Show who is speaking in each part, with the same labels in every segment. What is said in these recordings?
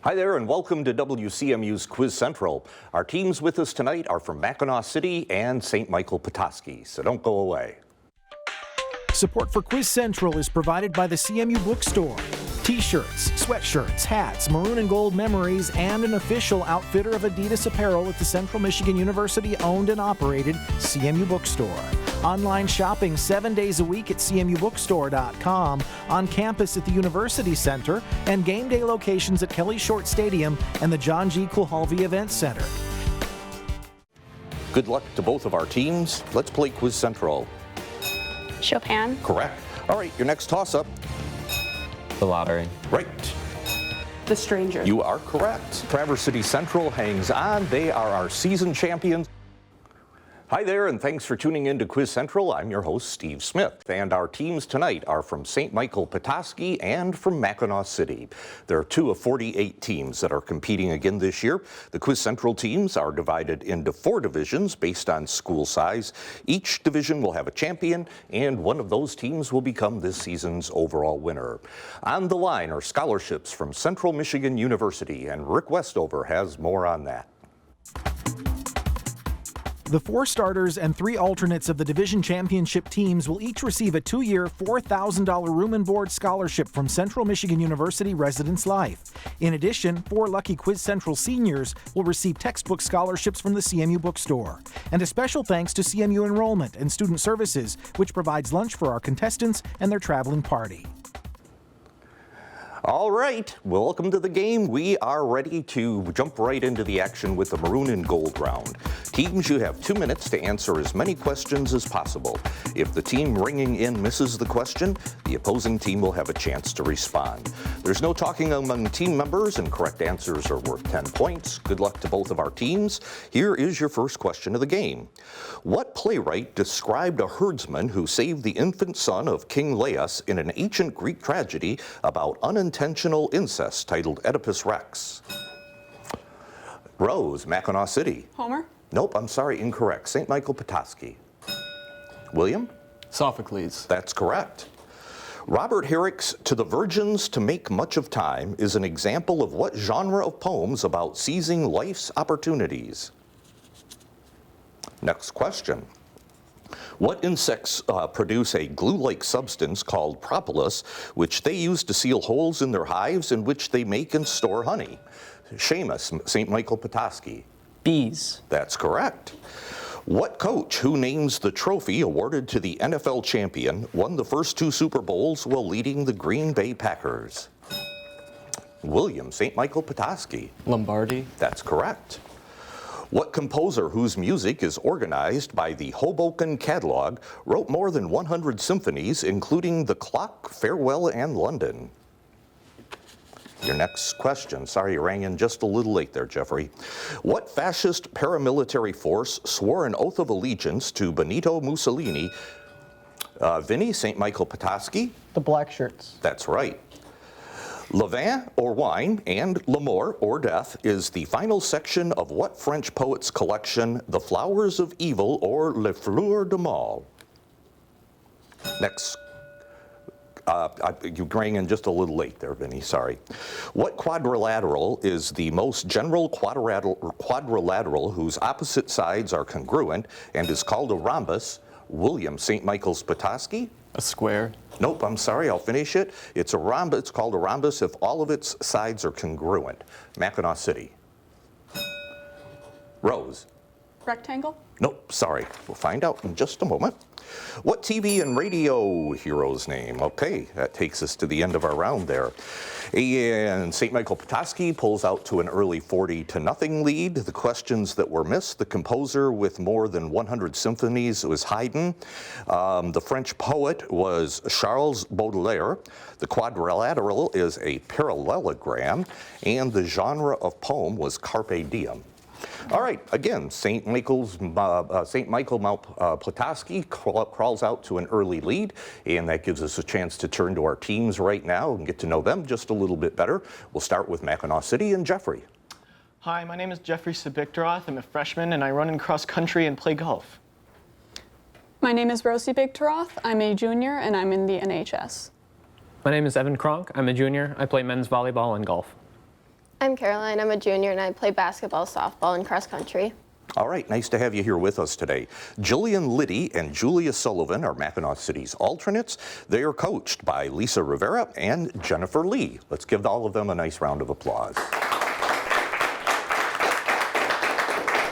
Speaker 1: Hi there and welcome to WCMU's Quiz Central. Our teams with us tonight are from Mackinac City and St. Michael Petoskey, so don't go away.
Speaker 2: Support for Quiz Central is provided by the CMU Bookstore. T-shirts, sweatshirts, hats, maroon and gold memories, and an official outfitter of Adidas apparel at the Central Michigan University owned and operated CMU Bookstore. Online shopping 7 days a week at cmubookstore.com, on campus at the University Center, and game day locations at Kelly Short Stadium and the John G. Kulhalvy Event Center.
Speaker 1: Good luck to both of our teams. Let's play Quiz Central.
Speaker 3: Chopin.
Speaker 1: Correct. All right, your next toss-up.
Speaker 4: The lottery.
Speaker 1: Right.
Speaker 3: The Stranger.
Speaker 1: You are correct. Traverse City Central hangs on. They are our season champions. Hi there, and thanks for tuning in to Quiz Central. I'm your host, Steve Smith, and our teams tonight are from St. Michael Petoskey and from Mackinac City. There are 2 of 48 teams that are competing again this year. The Quiz Central teams are divided into 4 divisions based on school size. Each division will have a champion, and one of those teams will become this season's overall winner. On the line are scholarships from Central Michigan University, and Rick Westover has more on that.
Speaker 2: The 4 starters and 3 alternates of the division championship teams will each receive a 2-year, $4,000 room and board scholarship from Central Michigan University Residence Life. In addition, 4 lucky Quiz Central seniors will receive textbook scholarships from the CMU Bookstore. And a special thanks to CMU Enrollment and Student Services, which provides lunch for our contestants and their traveling party.
Speaker 1: All right, welcome to the game. We are ready to jump right into the action with the Maroon and Gold round. Teams, you have 2 minutes to answer as many questions as possible. If the team ringing in misses the question, the opposing team will have a chance to respond. There's no talking among team members, and correct answers are worth 10 points. Good luck to both of our teams. Here is your first question of the game. What playwright described a herdsman who saved the infant son of King Laius in an ancient Greek tragedy about unintentional incest titled Oedipus Rex? Rose, Mackinac City.
Speaker 3: Homer.
Speaker 1: Nope, I'm sorry, incorrect. St. Michael Petoskey. William?
Speaker 4: Sophocles.
Speaker 1: That's correct. Robert Herrick's To the Virgins to Make Much of Time is an example of what genre of poems about seizing life's opportunities? Next question. What insects produce a glue-like substance called propolis, which they use to seal holes in their hives in which they make and store honey? Seamus, St. Michael Petoskey.
Speaker 4: Bees.
Speaker 1: That's correct. What coach who names the trophy awarded to the NFL champion won the first 2 Super Bowls while leading the Green Bay Packers? William, St. Michael Petoskey.
Speaker 4: Lombardi.
Speaker 1: That's correct. What composer whose music is organized by the Hoboken Catalog wrote more than 100 symphonies, including The Clock, Farewell, and London? Your next question. Sorry you rang in just a little late there, Jeffrey. What fascist paramilitary force swore an oath of allegiance to Benito Mussolini? Vinny, St. Michael Petoskey.
Speaker 5: The Black Shirts.
Speaker 1: That's right. Le Vin, or wine, and Le Mort, or death, is the final section of what French poet's collection, The Flowers of Evil, or Les Fleurs du Mal? Next. You rang in just a little late there, Vinny, sorry. What quadrilateral is the most general quadrilateral whose opposite sides are congruent and is called a rhombus? William, St. Michael's Petoskey.
Speaker 4: A square.
Speaker 1: Nope, I'm sorry, I'll finish it. It's a rhombus. It's called a rhombus if all of its sides are congruent. Mackinac City. Rose.
Speaker 3: Rectangle.
Speaker 1: Nope, sorry. We'll find out in just a moment. What TV and radio hero's name? Okay, that takes us to the end of our round there. And St. Michael Petoskey pulls out to an early 40-0 lead. The questions that were missed: the composer with more than 100 symphonies was Haydn. The French poet was Charles Baudelaire. The quadrilateral is a parallelogram. And the genre of poem was Carpe Diem. All right, again, St. Michael Petoskey crawls out to an early lead, and that gives us a chance to turn to our teams right now and get to know them just a little bit better. We'll start with Mackinac City and Jeffrey.
Speaker 5: Hi, my name is Jeffrey Sabiktaroth. I'm a freshman, and I run in cross country and play golf.
Speaker 3: My name is Rosie Bigtaroth. I'm a junior, and I'm in the NHS.
Speaker 6: My name is Evan Kronk. I'm a junior. I play men's volleyball and golf. I'm Caroline. I'm a junior and I play basketball, softball, and cross country.
Speaker 1: All right, nice to have you here with us today. Jillian Liddy and Julia Sullivan are Mackinac City's alternates. They are coached by Lisa Rivera and Jennifer Lee. Let's give all of them a nice round of applause.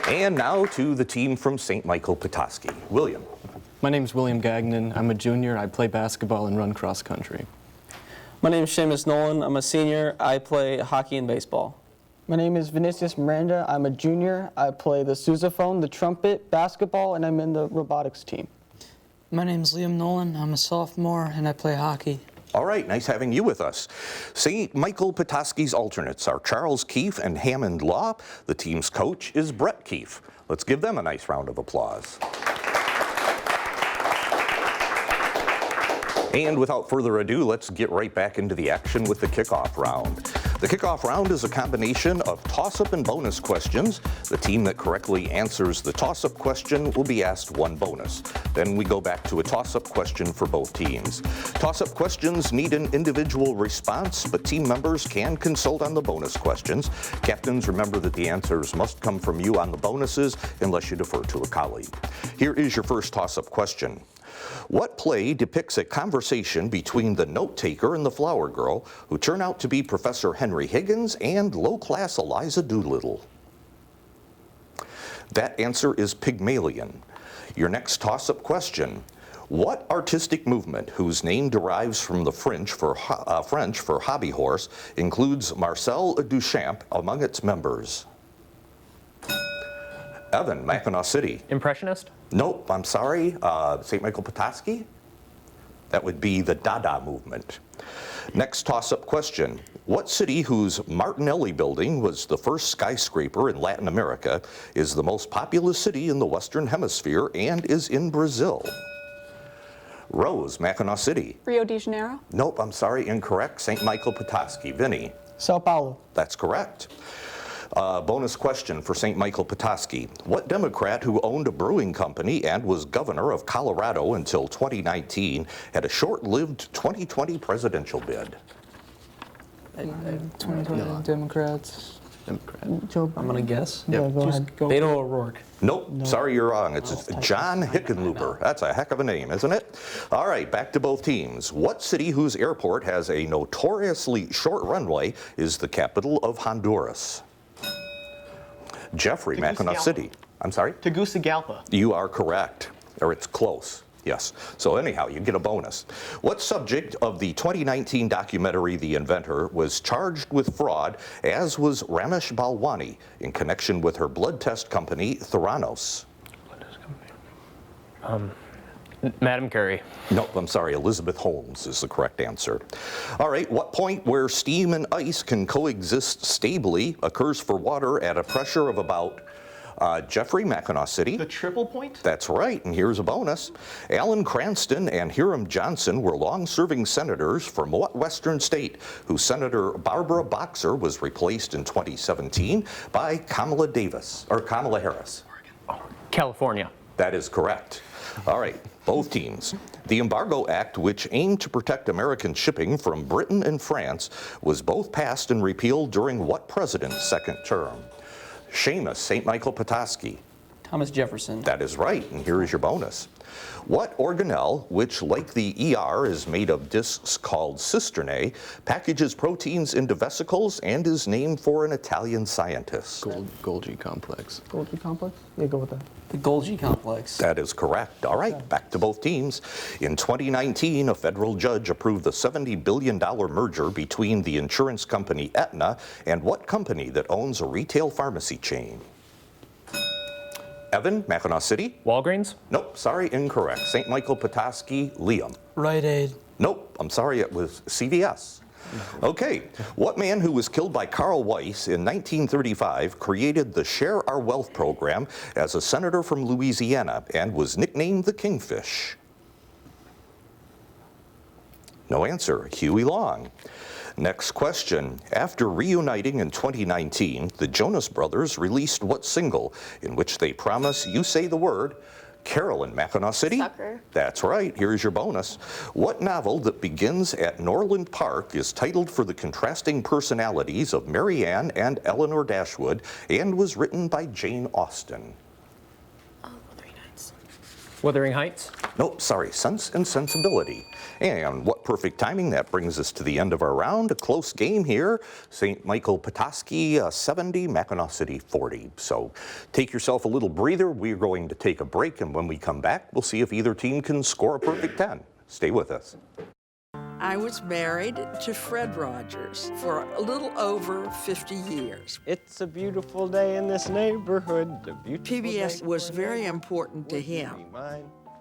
Speaker 1: And now to the team from St. Michael Petoskey. William.
Speaker 4: My name's William Gagnon. I'm a junior. I play basketball and run cross country.
Speaker 7: My name is Seamus Nolan. I'm a senior. I play hockey and baseball.
Speaker 8: My name is Vinicius Miranda. I'm a junior. I play the sousaphone, the trumpet, basketball, and I'm in the robotics team.
Speaker 9: My name's Liam Nolan. I'm a sophomore and I play hockey.
Speaker 1: All right, nice having you with us. St. Michael Petoskey's alternates are Charles Keefe and Hammond Law. The team's coach is Brett Keefe. Let's give them a nice round of applause. And without further ado, let's get right back into the action with the kickoff round. The kickoff round is a combination of toss-up and bonus questions. The team that correctly answers the toss-up question will be asked one bonus. Then we go back to a toss-up question for both teams. Toss-up questions need an individual response, but team members can consult on the bonus questions. Captains, remember that the answers must come from you on the bonuses unless you defer to a colleague. Here is your first toss-up question. What play depicts a conversation between the note-taker and the flower girl, who turn out to be Professor Henry Higgins and low-class Eliza Doolittle? That answer is Pygmalion. Your next toss-up question. What artistic movement, whose name derives from the French for hobby horse, includes Marcel Duchamp among its members? Evan, Mackinac City.
Speaker 10: Impressionist?
Speaker 1: Nope, I'm sorry. St. Michael Petoskey? That would be the Dada movement. Next toss-up question. What city whose Martinelli building was the first skyscraper in Latin America is the most populous city in the Western Hemisphere and is in Brazil? Rose, Mackinac City.
Speaker 3: Rio de Janeiro.
Speaker 1: Nope, I'm sorry, incorrect. St. Michael Petoskey. Vinny.
Speaker 8: Sao Paulo.
Speaker 1: That's correct. Bonus question for St. Michael Petoskey. What Democrat who owned a brewing company and was governor of Colorado until 2019 had a short-lived 2020 presidential bid?
Speaker 9: 2020 Democrats.
Speaker 4: Democrat.
Speaker 9: Joe
Speaker 4: I'm going to guess.
Speaker 8: Yeah, go ahead.
Speaker 4: Beto O'Rourke.
Speaker 1: Nope, sorry, you're wrong. It's John Hickenlooper. That's a heck of a name, isn't it? All right, back to both teams. What city whose airport has a notoriously short runway is the capital of Honduras? Jeffrey, Mackinac City. I'm sorry?
Speaker 5: Tegucigalpa.
Speaker 1: You are correct, or it's close. Yes. So anyhow, you get a bonus. What subject of the 2019 documentary The Inventor was charged with fraud, as was Ramesh Balwani, in connection with her blood test company, Theranos?
Speaker 10: Madam Curry.
Speaker 1: Nope, I'm sorry, Elizabeth Holmes is the correct answer. All right, what point where steam and ice can coexist stably occurs for water at a pressure of about Jeffrey, Mackinac City.
Speaker 5: The triple point?
Speaker 1: That's right, and here's a bonus. Alan Cranston and Hiram Johnson were long-serving senators from what western state, whose Senator Barbara Boxer was replaced in 2017 by Kamala Harris?
Speaker 10: California.
Speaker 1: That is correct. All right, both teams. The Embargo Act, which aimed to protect American shipping from Britain and France, was both passed and repealed during what president's second term? Seamus, St. Michael Petoskey.
Speaker 7: Thomas Jefferson.
Speaker 1: That is right, and here is your bonus. What organelle, which like the ER is made of discs called cisternae, packages proteins into vesicles and is named for an Italian scientist?
Speaker 4: Golgi complex.
Speaker 8: Golgi complex? Yeah, go with that.
Speaker 7: The Golgi complex.
Speaker 1: That is correct. All right, back to both teams. In 2019, a federal judge approved the $70 billion merger between the insurance company Aetna and what company that owns a retail pharmacy chain? Evan, Mackinac City.
Speaker 10: Walgreens?
Speaker 1: Nope, sorry, incorrect. St. Michael Petoskey, Liam.
Speaker 9: Rite Aid.
Speaker 1: Nope, I'm sorry, it was CVS. Okay, what man who was killed by Carl Weiss in 1935 created the Share Our Wealth program as a senator from Louisiana and was nicknamed the Kingfish? No answer. Huey Long. Next question. After reuniting in 2019, the Jonas Brothers released what single in which they promise you say the word Carol in Mackinac City.
Speaker 6: Soccer.
Speaker 1: That's right. Here's your bonus. What novel that begins at Norland Park is titled for the contrasting personalities of Mary Ann and Eleanor Dashwood and was written by Jane Austen?
Speaker 10: Wuthering Heights.
Speaker 1: Nope, sorry, Sense and Sensibility. And what perfect timing. That brings us to the end of our round. A close game here. St. Michael Petoskey 70, Mackinac City 40. So take yourself a little breather. We're going to take a break, and when we come back, we'll see if either team can score a perfect 10. Stay with us.
Speaker 11: I was married to Fred Rogers for a little over 50 years.
Speaker 12: It's a beautiful day in this neighborhood.
Speaker 11: PBS was very important to him.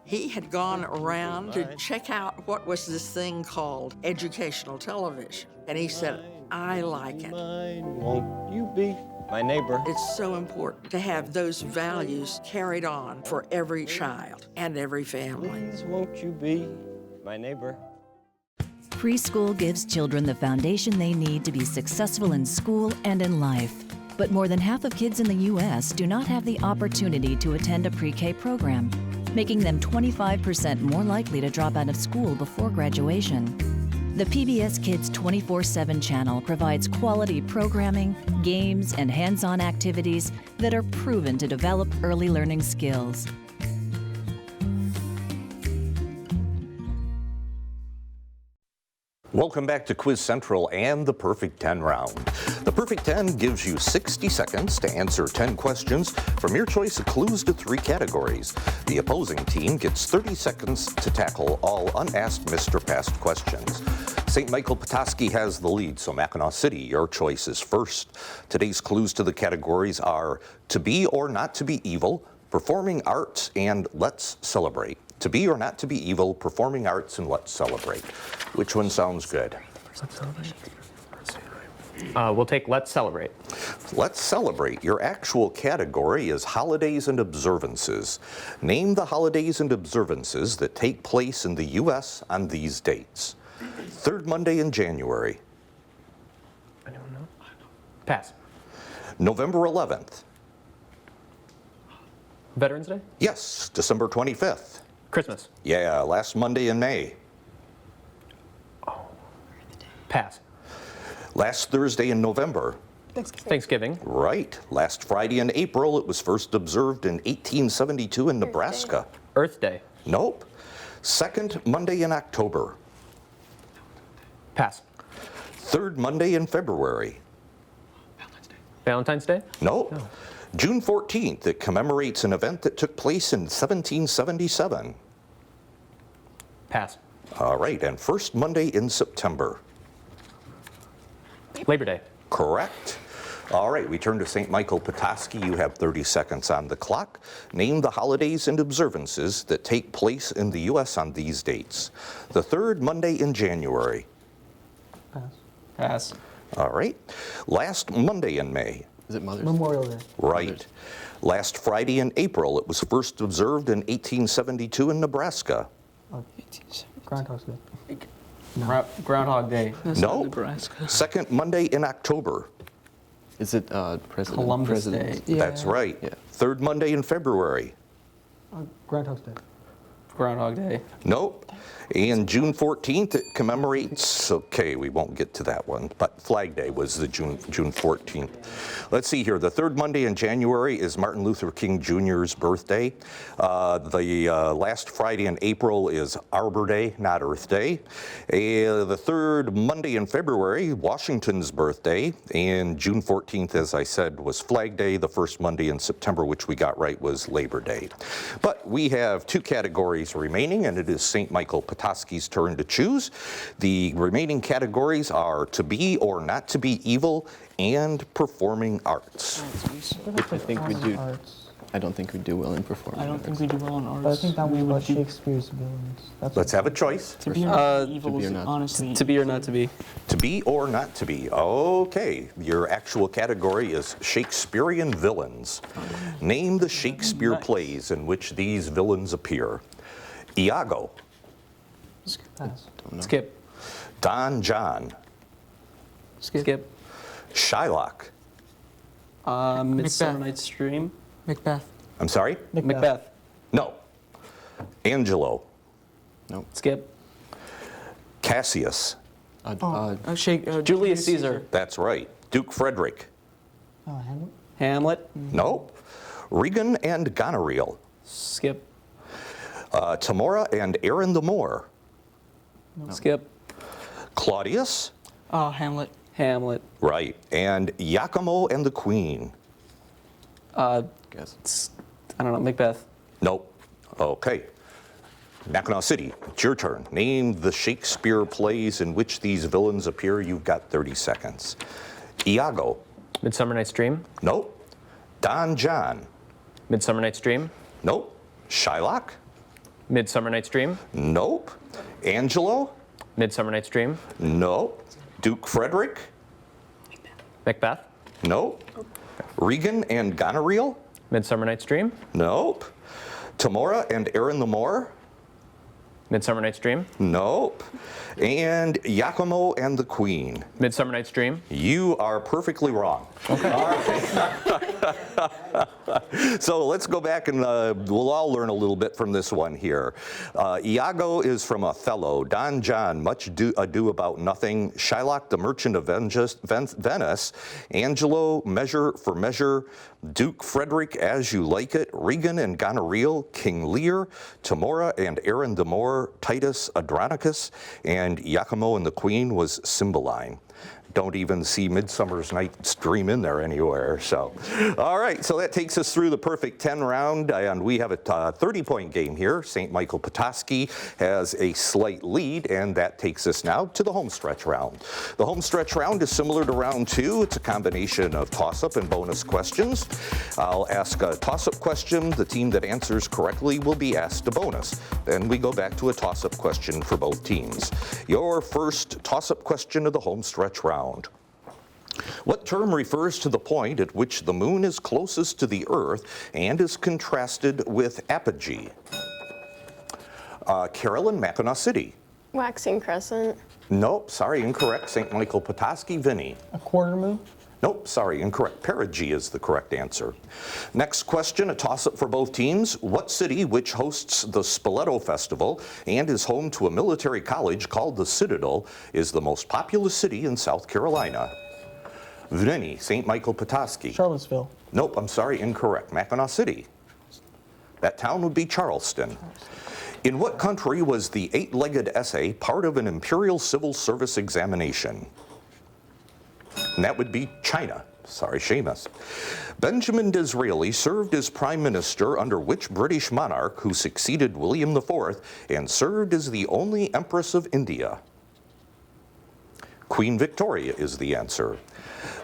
Speaker 11: He had gone around to check out what was this thing called educational television. And he said, I like it.
Speaker 12: Won't you be my neighbor?
Speaker 11: It's so important to have those values carried on for every child and every family.
Speaker 12: Please won't you be my neighbor?
Speaker 13: Preschool gives children the foundation they need to be successful in school and in life. But more than half of kids in the U.S. do not have the opportunity to attend a pre-K program, making them 25% more likely to drop out of school before graduation. The PBS Kids 24/7 channel provides quality programming, games, and hands-on activities that are proven to develop early learning skills.
Speaker 1: Welcome back to Quiz Central and the Perfect 10 round. The Perfect 10 gives you 60 seconds to answer 10 questions from your choice of clues to 3 categories. The opposing team gets 30 seconds to tackle all unasked, missed, or passed questions. St. Michael Petoskey has the lead, so Mackinac City, your choice is first. Today's clues to the categories are to be or not to be evil, performing arts, and let's celebrate. To be or not to be evil, performing arts, and let's celebrate. Which one sounds good?
Speaker 10: We'll take Let's Celebrate.
Speaker 1: Let's celebrate. Your actual category is holidays and observances. Name the holidays and observances that take place in the U.S. on these dates. Third Monday in January.
Speaker 10: I don't know. Pass.
Speaker 1: November 11th.
Speaker 10: Veterans Day?
Speaker 1: Yes, December 25th.
Speaker 10: Christmas?
Speaker 1: Yeah, last Monday in May.
Speaker 10: Pass.
Speaker 1: Last Thursday in November.
Speaker 10: Thanksgiving.
Speaker 1: Right. Last Friday in April. It was first observed in 1872 in Nebraska.
Speaker 10: Earth Day.
Speaker 1: Nope. Second Monday in October.
Speaker 10: Pass.
Speaker 1: Third Monday in February.
Speaker 10: Valentine's Day?
Speaker 1: Nope.
Speaker 10: No.
Speaker 1: June 14th. It commemorates an event that took place in 1777.
Speaker 10: Pass.
Speaker 1: All right. And first Monday in September.
Speaker 10: Labor Day.
Speaker 1: Correct. All right, we turn to St. Michael Petoskey. You have 30 seconds on the clock. Name the holidays and observances that take place in the U.S. on these dates. The third Monday in January.
Speaker 8: Pass.
Speaker 7: Pass.
Speaker 1: All right. Last Monday in May.
Speaker 4: Is it Mother's Day?
Speaker 8: Memorial Day.
Speaker 1: Right. Last Friday in April. It was first observed in 1872 in Nebraska.
Speaker 8: Groundhog's Day.
Speaker 7: Groundhog Day.
Speaker 1: No.
Speaker 7: Nebraska.
Speaker 1: Second Monday in October.
Speaker 4: Is it
Speaker 7: Columbus Day.
Speaker 8: Yeah.
Speaker 1: That's right.
Speaker 4: Yeah.
Speaker 1: Third Monday in February.
Speaker 8: Groundhog's Day.
Speaker 7: Groundhog Day.
Speaker 1: Nope. And June 14th, it commemorates, okay, we won't get to that one, but Flag Day was the June 14th. Let's see here. The third Monday in January is Martin Luther King Jr.'s birthday. The last Friday in April is Arbor Day, not Earth Day. The third Monday in February, Washington's birthday. And June 14th, as I said, was Flag Day. The first Monday in September, which we got right, was Labor Day. But we have 2 categories remaining, and it is St. Michael Petoskey's turn to choose. The remaining categories are to be or not to be evil and performing arts.
Speaker 4: Which I think we do. I don't think we do well in performing
Speaker 5: I don't think we do well in arts.
Speaker 8: But I think that was about Shakespeare's villains.
Speaker 1: Let's have a choice.
Speaker 5: To be or not to be evil is honestly...
Speaker 7: To be or not to be?
Speaker 1: To be or not to be. Okay. Your actual category is Shakespearean villains. Name the Shakespeare plays in which these villains appear. Iago.
Speaker 8: Pass.
Speaker 7: Skip.
Speaker 1: Don John.
Speaker 7: Skip.
Speaker 1: Shylock.
Speaker 7: Midsummer Night's Dream.
Speaker 9: Macbeth.
Speaker 1: I'm sorry?
Speaker 7: Macbeth.
Speaker 1: No. Angelo.
Speaker 4: Nope.
Speaker 7: Skip.
Speaker 1: Cassius.
Speaker 7: Julius Caesar.
Speaker 1: That's right. Duke Frederick.
Speaker 7: Hamlet.
Speaker 1: Nope. Regan and Goneril.
Speaker 7: Skip.
Speaker 1: Tamora and Aaron the Moor.
Speaker 7: Skip.
Speaker 1: Claudius.
Speaker 9: Hamlet.
Speaker 7: Hamlet.
Speaker 1: Right. And Iachimo and the Queen.
Speaker 4: Guess.
Speaker 7: I don't know, Macbeth.
Speaker 1: Nope. Okay. Mackinac City, it's your turn. Name the Shakespeare plays in which these villains appear. You've got 30 seconds. Iago.
Speaker 10: Midsummer Night's Dream.
Speaker 1: Nope. Don John.
Speaker 10: Midsummer Night's Dream.
Speaker 1: Nope. Shylock.
Speaker 10: Midsummer Night's Dream.
Speaker 1: Nope. Angelo.
Speaker 10: Midsummer Night's Dream.
Speaker 1: Nope. Duke Frederick.
Speaker 10: Macbeth.
Speaker 1: Nope. Regan and Goneril.
Speaker 10: Midsummer Night's Dream.
Speaker 1: Nope. Tamora and Aaron the Moor.
Speaker 10: Midsummer Night's Dream.
Speaker 1: Nope. And Iachimo and the Queen.
Speaker 10: Midsummer Night's Dream.
Speaker 1: You are perfectly wrong. Okay. All right. So let's go back and we'll all learn a little bit from this one here. Iago is from Othello. Don John, Much Ado About Nothing. Shylock, The Merchant of Venice. Angelo, Measure for Measure. Duke Frederick, As You Like It. Regan and Goneril, King Lear. Tamora and Aaron the Moor, Titus Andronicus. And Iachimo and the Queen was Cymbeline. Don't even see Midsummer's Night's Dream in there anywhere. So, all right, so that takes us through the perfect 10 round, and we have a 30-point game here. St. Michael Petoskey has a slight lead, and that takes us now to the homestretch round. The homestretch round is similar to round 2. It's a combination of toss-up and bonus questions. I'll ask a toss-up question. The team that answers correctly will be asked a bonus. Then we go back to a toss-up question for both teams. Your first toss-up question of the homestretch round. What term refers to the point at which the moon is closest to the Earth and is contrasted with apogee? Carolyn, Mackinac City.
Speaker 6: Waxing crescent.
Speaker 1: Nope, sorry, incorrect. St. Michael Petoskey, Vinny.
Speaker 8: A quarter moon?
Speaker 1: Nope, sorry, incorrect. Perigee is the correct answer. Next question, a toss-up for both teams. What city, which hosts the Spoleto Festival and is home to a military college called the Citadel, is the most populous city in South Carolina? Vinny, St. Michael Petoskey.
Speaker 8: Charlottesville.
Speaker 1: Nope, I'm sorry, incorrect. Mackinac City. That town would be Charleston. In what country was the 8-legged essay part of an imperial civil service examination? And that would be China. Sorry, Seamus. Benjamin Disraeli served as prime minister under which British monarch who succeeded William IV and served as the only empress of India? Queen Victoria is the answer.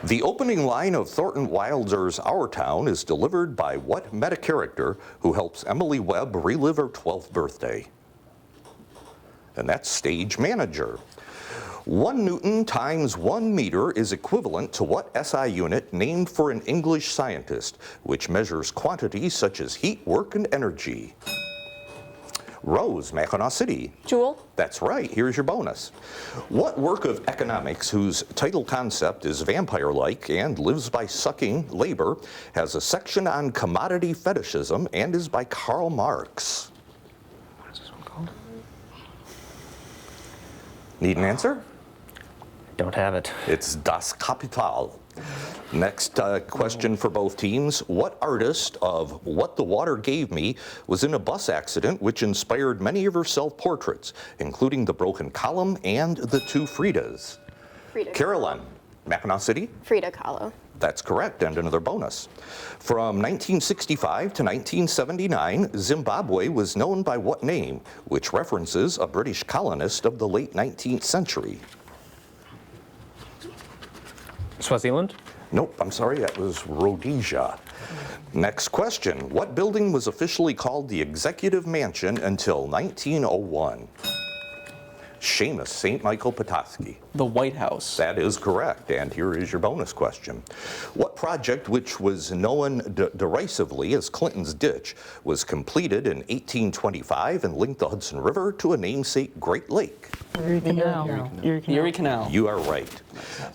Speaker 1: The opening line of Thornton Wilder's Our Town is delivered by what meta-character who helps Emily Webb relive her 12th birthday? And that's stage manager. 1 Newton times 1 meter is equivalent to what SI unit named for an English scientist, which measures quantities such as heat, work, and energy? Rose, Mackinac City.
Speaker 3: Joule.
Speaker 1: That's right. Here's your bonus. What work of economics whose title concept is vampire-like and lives by sucking labor has a section on commodity fetishism and is by Karl Marx?
Speaker 10: What is this one called?
Speaker 1: Need an answer?
Speaker 10: Don't have it.
Speaker 1: It's Das Kapital. Next question for both teams. What artist of What the Water Gave Me was in a bus accident which inspired many of her self-portraits, including the broken column and the 2 Fridas?
Speaker 6: Frida.
Speaker 1: Carolyn, Mackinac City?
Speaker 6: Frida Kahlo.
Speaker 1: That's correct, and another bonus. From 1965 to 1979, Zimbabwe was known by what name, which references a British colonist of the late 19th century?
Speaker 10: Swaziland?
Speaker 1: Nope, I'm sorry, that was Rhodesia. Next question. What building was officially called the Executive Mansion until 1901? Seamus St. Michael Petoskey.
Speaker 7: The White House.
Speaker 1: That is correct, and here is your bonus question. What project, which was known derisively as Clinton's Ditch, was completed in 1825 and linked the Hudson River to a namesake Great Lake?
Speaker 8: Erie Canal.
Speaker 7: Erie Canal.
Speaker 1: You are right.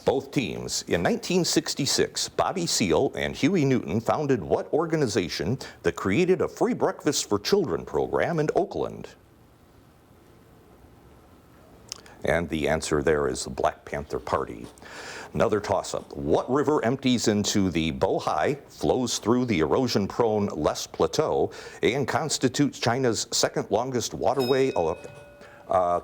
Speaker 1: Both teams. In 1966, Bobby Seale and Huey Newton founded what organization that created a free breakfast for children program in Oakland? And the answer there is the Black Panther Party. Another toss-up. What river empties into the Bohai, flows through the erosion-prone Les Plateau, and constitutes China's second longest waterway?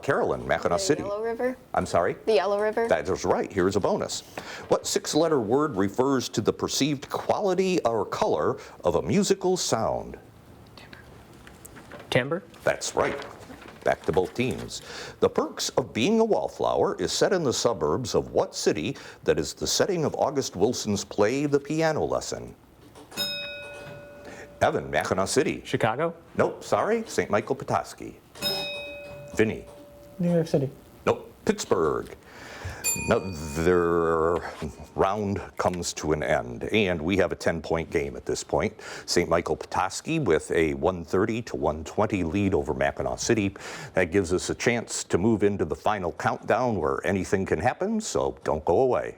Speaker 1: Carolyn, Mackinac City.
Speaker 6: The Yellow River?
Speaker 1: I'm sorry?
Speaker 6: The Yellow River?
Speaker 1: That is right. Here's a bonus. What six-letter word refers to the perceived quality or color of a musical sound?
Speaker 10: Timbre?
Speaker 1: That's right. Back to both teams. The Perks of Being a Wallflower is set in the suburbs of what city that is the setting of August Wilson's play, The Piano Lesson? Evan, Mackinac City.
Speaker 10: Chicago?
Speaker 1: Nope, sorry. St. Michael Petoskey. Vinny.
Speaker 8: New York City.
Speaker 1: Nope, Pittsburgh. Another round comes to an end, and we have a 10-point game at this point. St. Michael Petoskey with a 130 to 120 lead over Mackinac City. That gives us a chance to move into the final countdown where anything can happen, so don't go away.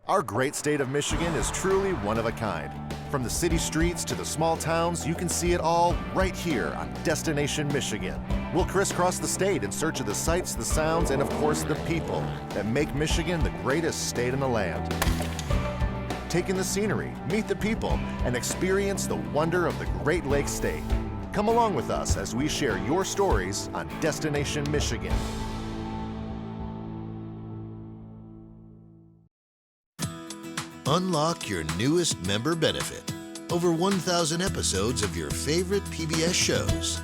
Speaker 14: Our great state of Michigan is truly one of a kind. From the city streets to the small towns, you can see it all right here on Destination Michigan. We'll crisscross the state in search of the sights, the sounds, and of course the people that make Michigan the greatest state in the land. Take in the scenery, meet the people, and experience the wonder of the Great Lakes state. Come along with us as we share your stories on Destination Michigan.
Speaker 15: Unlock your newest member benefit. Over 1,000 episodes of your favorite PBS shows.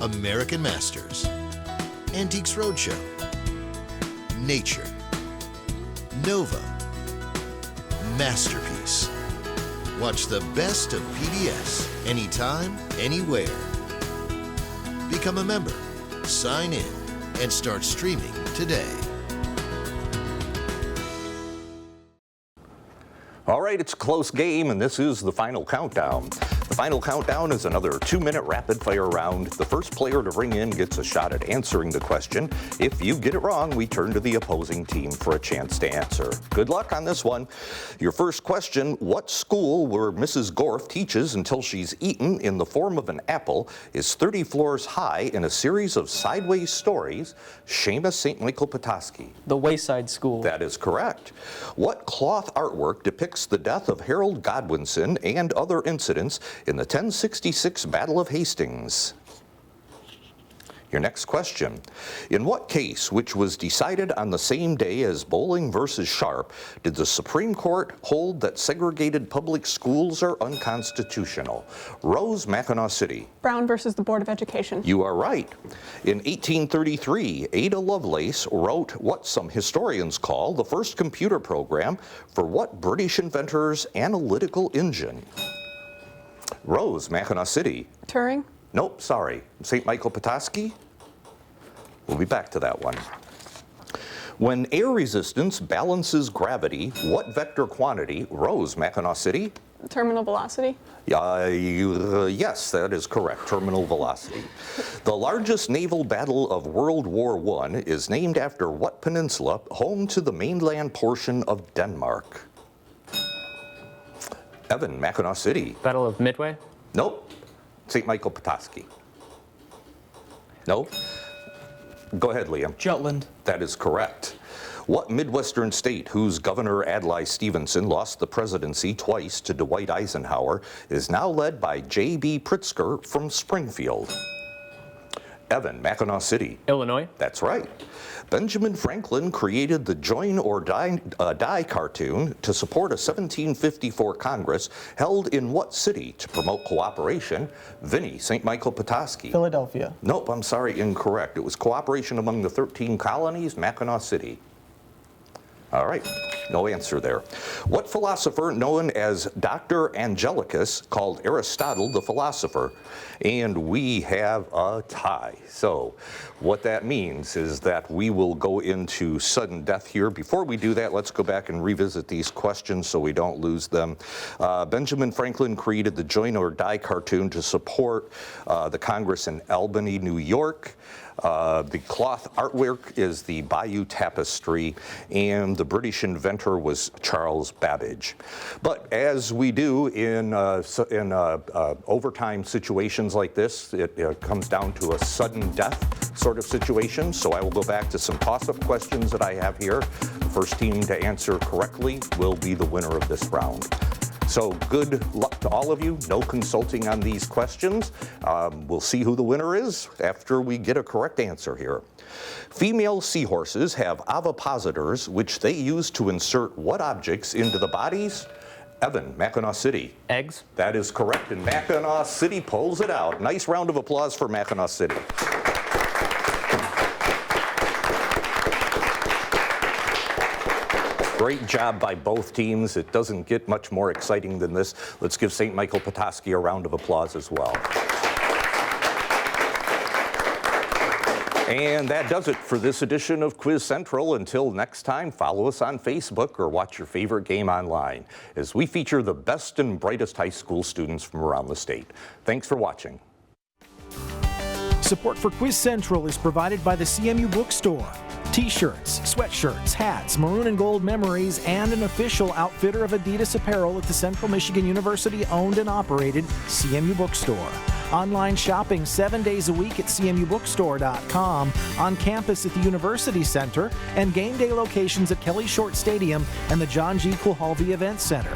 Speaker 15: American Masters, Antiques Roadshow, Nature, Nova, Masterpiece. Watch the best of PBS anytime, anywhere. Become a member, sign in, and start streaming today.
Speaker 1: All right, it's a close game, and this is the final countdown. The final countdown is another 2-minute rapid-fire round. The first player to ring in gets a shot at answering the question. If you get it wrong, we turn to the opposing team for a chance to answer. Good luck on this one. Your first question, what school where Mrs. Gorf teaches until she's eaten in the form of an apple is 30 floors high in a series of sideways stories? Seamus St. Michael Petoskey.
Speaker 7: The Wayside School.
Speaker 1: That is correct. What cloth artwork depicts the death of Harold Godwinson and other incidents in the 1066 Battle of Hastings? Your next question. In what case, which was decided on the same day as Bowling versus Sharp, did the Supreme Court hold that segregated public schools are unconstitutional? Rose, Mackinac City.
Speaker 3: Brown versus the Board of Education.
Speaker 1: You are right. In 1833, Ada Lovelace wrote what some historians call the first computer program for what British inventor's analytical engine? Rose, Mackinac City.
Speaker 3: Turing.
Speaker 1: Nope, sorry. St. Michael Petoskey? We'll be back to that one. When air resistance balances gravity, what vector quantity? Rose, Mackinac City?
Speaker 3: Terminal velocity.
Speaker 1: Yes, that is correct. Terminal velocity. The largest naval battle of World War I is named after what peninsula, home to the mainland portion of Denmark? Evan, Mackinac City.
Speaker 10: Battle of Midway?
Speaker 1: Nope. St. Michael Petoskey. No? Go ahead, Liam.
Speaker 8: Jutland.
Speaker 1: That is correct. What Midwestern state, whose Governor Adlai Stevenson lost the presidency twice to Dwight Eisenhower, is now led by J.B. Pritzker from Springfield? Evan, Mackinac City.
Speaker 10: Illinois?
Speaker 1: That's right. Benjamin Franklin created the Join or Die cartoon to support a 1754 Congress held in what city to promote cooperation? Vinny, St. Michael Petoskey.
Speaker 8: Philadelphia.
Speaker 1: Nope, I'm sorry, incorrect. It was cooperation among the 13 colonies, Mackinac City. All right, no answer there. What philosopher known as Dr. Angelicus called Aristotle the philosopher? And we have a tie. So what that means is that we will go into sudden death here. Before we do that, let's go back and revisit these questions so we don't lose them. Benjamin Franklin created the Join or Die cartoon to support the Congress in Albany, New York. The cloth artwork is the Bayeux Tapestry, and the British inventor was Charles Babbage. But as we do in overtime situations like this, it comes down to a sudden death sort of situation. So I will go back to some toss-up questions that I have here. The first team to answer correctly will be the winner of this round. So good luck to all of you. No consulting on these questions. We'll see who the winner is after we get a correct answer here. Female seahorses have ovipositors, which they use to insert what objects into the bodies? Evan, Mackinac City.
Speaker 10: Eggs.
Speaker 1: That is correct, and Mackinac City pulls it out. Nice round of applause for Mackinac City. Great job by both teams. It doesn't get much more exciting than this. Let's give St. Michael Petoskey a round of applause as well. And that does it for this edition of Quiz Central. Until next time, follow us on Facebook or watch your favorite game online as we feature the best and brightest high school students from around the state. Thanks for watching.
Speaker 2: Support for Quiz Central is provided by the CMU Bookstore. T-shirts, sweatshirts, hats, maroon and gold memories, and an official outfitter of Adidas apparel at the Central Michigan University owned and operated CMU Bookstore. Online shopping 7 days a week at cmubookstore.com, on campus at the University Center, and game day locations at Kelly Short Stadium and the John G. Kulhalvi Event Center.